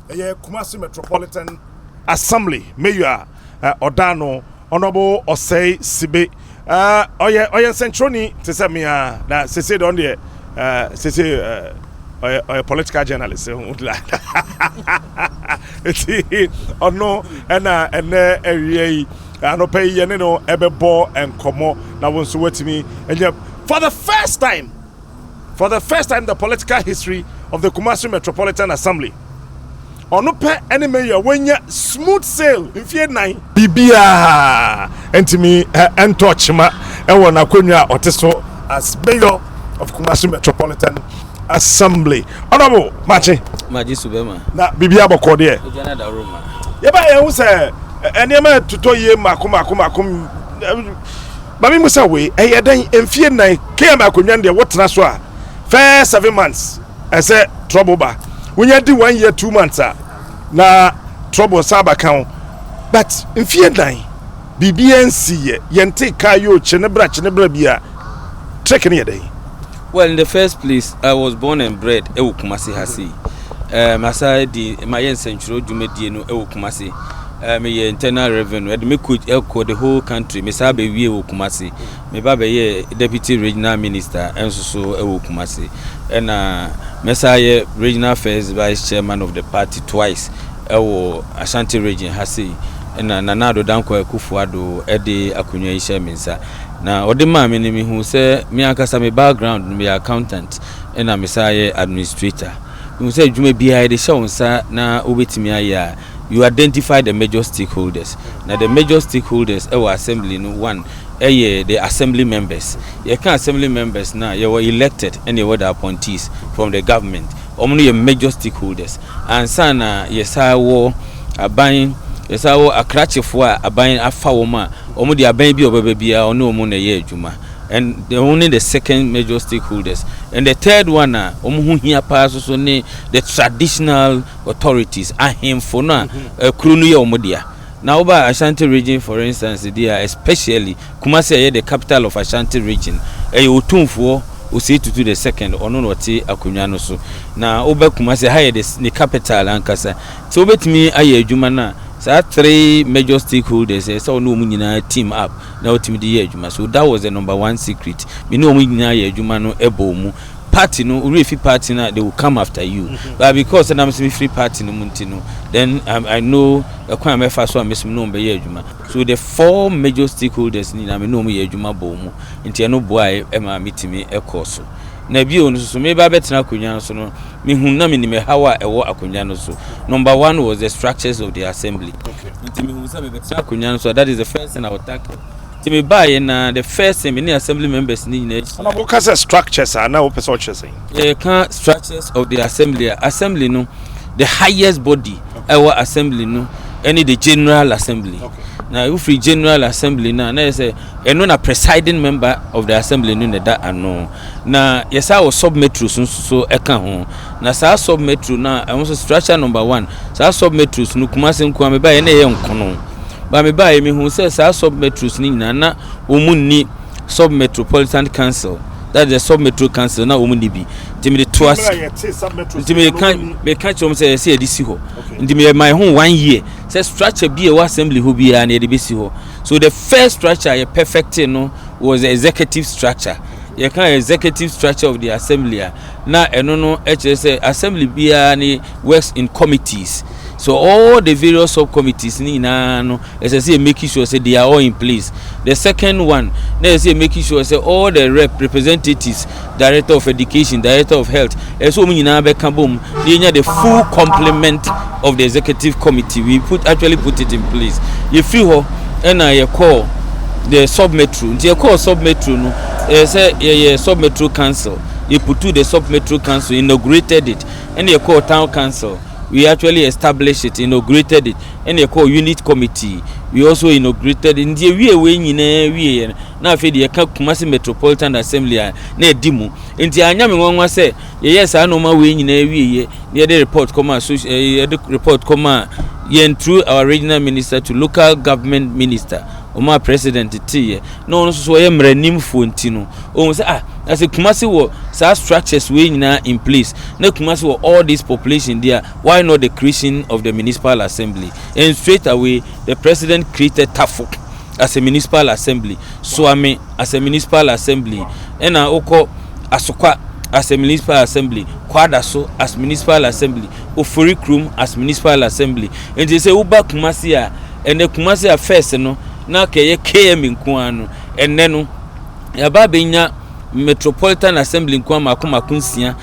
Kumasi Metropolitan Assembly Mayor Odano Honorable Osei Sibe oye Centroni to say me na say don there say a political journalist it's no and area no pay ye no ebebo and komo na won so watimi and for the first time the political history of the Kumasi Metropolitan Assembly ono pe any mayor when smooth sail in fear 9 bibia entimi entochima e wona akonnwa oteso as mayor of Kumasi Metropolitan Assembly. Honorable Machi Subema na bibia bokode e jana da roma ye ba ye hu se enema tutoye makom ba mi musa we e dan emfie 9 ke ma akonnwa de wotena so a first 7 months I say trouble ba when you do 1 year 2 months na trouble saba kan but emfie 9 BBNC yente kayo chenebra bia check ne day. Well, in the first place, I was born and bred ewu Kumasi hasi. Masai di my century jumedi no ewu Kumasi. Me internal revenue. Me could echo the whole country. Me sabe we ewu Kumasi. Me baba ye deputy regional minister and so ewu Kumasi. And Messiah regional affairs vice chairman of the party twice. Ewu Asante region hasi. And Nanado Danko Kufuado Ede Akunya Isha Minsa. Na odema me ni hu say me akasa me background me accountant and na me say administrator. Me say dwuma bia de show nsa na obetimi aya you identify the major stakeholders. Now the major stakeholders our assembly no one the assembly members. You can assembly members now you were elected and you were the appointees from the government. Only major stakeholders. And sana yesa wo aban yesa wo akrachefo aban afa wo ma omo di aban bi obabia ono omo na ye adwuma. And the only the second major stakeholders. And the third one omo hu hia pa so ne the traditional authorities ahemfo na krunu ye omo dia. Now over Ashanti region for instance there especially Kumasi the capital of Ashanti region otumfo o say to the second ono no te akonwa no so na oba Kumasi ha the capital ankasa so obetimi aye adwuma na so 3 major stakeholders so no mu nyina team up na otimi de ye adwuma so that was the number 1 secret me no mu nyina ye adwuma no ebo mu party no refi party na they will come after you but because I'm free party no muntino then I know akwan me fa so amesim no be ye adwuma so the 4 major stakeholders ni na me no mu ye adwuma bo mu nti no boy e ma mitimi ekoso na bio no so me ba betena akonwa so no me hu na me ni me hawa ewo akonwa no so number 1 was the structures of the assembly nti me hu sa me betena akonwa so that is the first thing I will tackle. Me buy na the first thing many assembly members need na what kind of structures are now person saying can structures of the assembly no the highest body our assembly no any the general assembly now if we general assembly na say na presiding member of the assembly no that ano na yes I was submetro so e kan ho na sa submetro na also structure number 1 sa submetro no Kumasi nko me buy na ye nkono ba me ba me hu say sa submetros ni na omunni sub-metropolitan council that the sub-metro council na omunni bi ntimi de toas ntimi kan chom say edisi ho ntimi my home 1 year say structure bi e assembly ho bi ya na de besi ho so the first structure ye perfect no was the executive structure ye kan executive structure of the assembly na eno no say assembly bi ya ni works in committees. So all the various subcommittees ni na no say making sure say they are all in place. The second one they say making sure say all the representatives, director of education, director of health so we na be kambom the full complement of the executive committee. We actually put it in place. If you and I call the sub-metro you call sub-metro no say sub-metro council you put to the sub-metro council inaugurated it and you call town council. We actually established it, inaugurated it, and they call unit committee. We also inaugurated in the we now for the Kumasi Metropolitan Assembly na dimu. In the anyame won say yes I know my way in we near the report come through our regional minister to local government minister oma president tie no no so ye mranim fonti no o say as a Kumasi wo sa structures we nyina in place na Kumasi wo all this population there, why not the creation of the municipal assembly? And straight away the president created TAFO as a municipal assembly, Swami as a municipal assembly, and Oko Asokwa as a municipal assembly, Kwadaso as municipal assembly, Ofori Krum as municipal assembly. And they say Uba Kumasi and the Kumasi first no na keye KM nkuano and then yaba benya Metropolitan Assembly nkuama kunsia